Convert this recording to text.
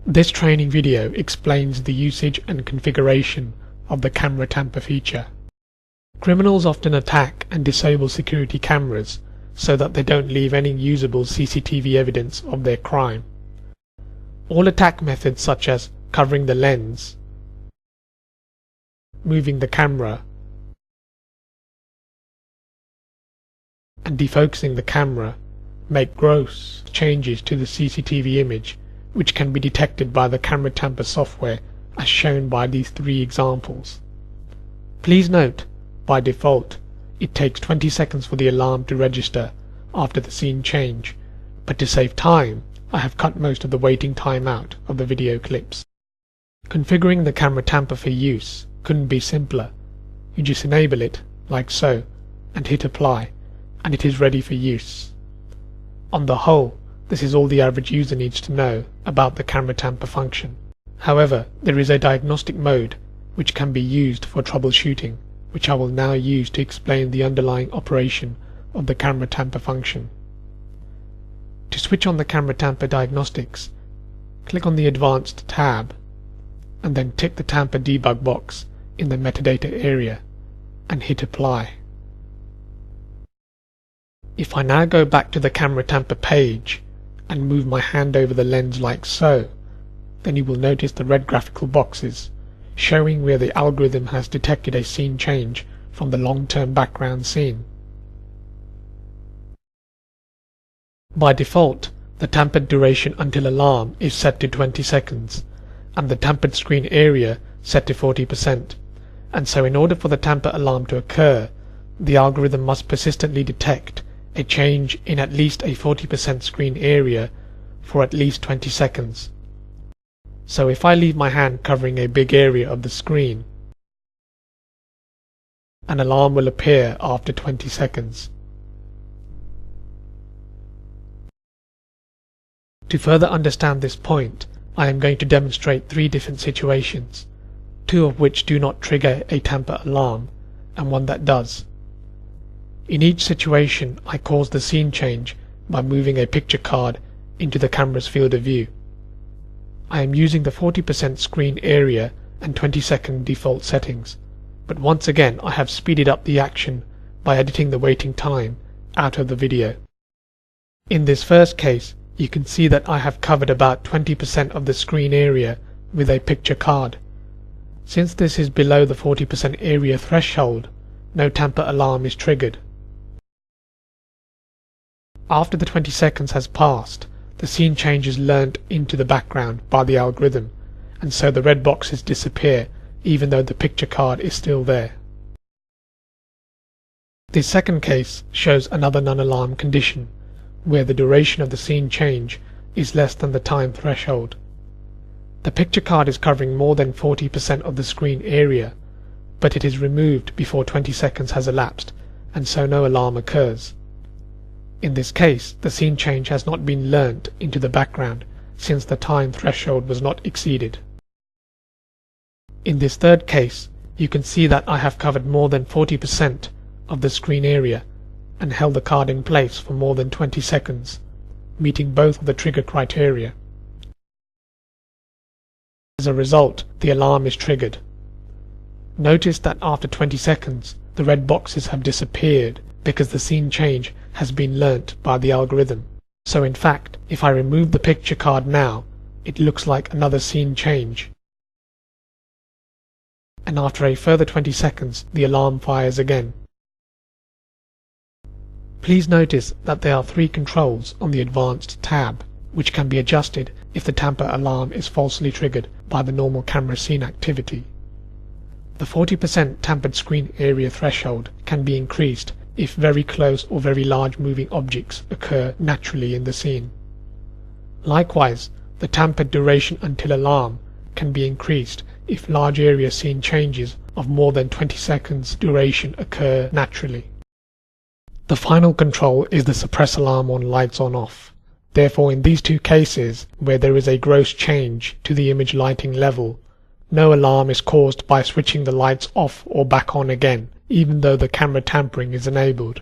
This training video explains the usage and configuration of the Camera Tamper feature. Criminals often attack and disable security cameras so that they don't leave any usable CCTV evidence of their crime. All attack methods such as covering the lens, moving the camera, and defocusing the camera make gross changes to the CCTV image, which can be detected by the Camera Tamper software as shown by these three examples. Please note, by default, it takes 20 seconds for the alarm to register after the scene change, but to save time, I have cut most of the waiting time out of the video clips. Configuring the Camera Tamper for use couldn't be simpler. You just enable it, like so, and hit apply, and it is ready for use. On the whole, this is all the average user needs to know about the Camera Tamper function. However, there is a diagnostic mode which can be used for troubleshooting, which I will now use to explain the underlying operation of the Camera Tamper function. To switch on the Camera Tamper diagnostics, click on the Advanced tab, and then tick the Tamper debug box in the metadata area, and hit apply. If I now go back to the Camera Tamper page and move my hand over the lens like so, then you will notice the red graphical boxes showing where the algorithm has detected a scene change from the long-term background scene. By default, the tampered duration until alarm is set to 20 seconds and the tampered screen area set to 40%, and so in order for the tamper alarm to occur, the algorithm must persistently detect a change in at least a 40% screen area for at least 20 seconds. So if I leave my hand covering a big area of the screen, an alarm will appear after 20 seconds. To further understand this point, I am going to demonstrate three different situations, two of which do not trigger a tamper alarm, and one that does. In each situation, I cause the scene change by moving a picture card into the camera's field of view. I am using the 40% screen area and 20-second default settings, but once again I have speeded up the action by editing the waiting time out of the video. In this first case, you can see that I have covered about 20% of the screen area with a picture card. Since this is below the 40% area threshold, no tamper alarm is triggered. After the 20 seconds has passed, the scene change is learnt into the background by the algorithm, and so the red boxes disappear even though the picture card is still there. This second case shows another non-alarm condition, where the duration of the scene change is less than the time threshold. The picture card is covering more than 40% of the screen area, but it is removed before 20 seconds has elapsed, and so no alarm occurs. In this case, the scene change has not been learnt into the background since the time threshold was not exceeded. In this third case, you can see that I have covered more than 40% of the screen area and held the card in place for more than 20 seconds, meeting both of the trigger criteria. As a result, the alarm is triggered. Notice that after 20 seconds, the red boxes have disappeared because the scene change has been learnt by the algorithm. So in fact, if I remove the picture card now, it looks like another scene change. And after a further 20 seconds, the alarm fires again. Please notice that there are three controls on the Advanced tab, which can be adjusted if the tamper alarm is falsely triggered by the normal camera scene activity. The 40% tampered screen area threshold can be increased if very close or very large moving objects occur naturally in the scene. Likewise, the tampered duration until alarm can be increased if large area scene changes of more than 20 seconds duration occur naturally. The final control is the suppress alarm on lights on off. Therefore, in these two cases, where there is a gross change to the image lighting level, no alarm is caused by switching the lights off or back on again, even though the camera tampering is enabled.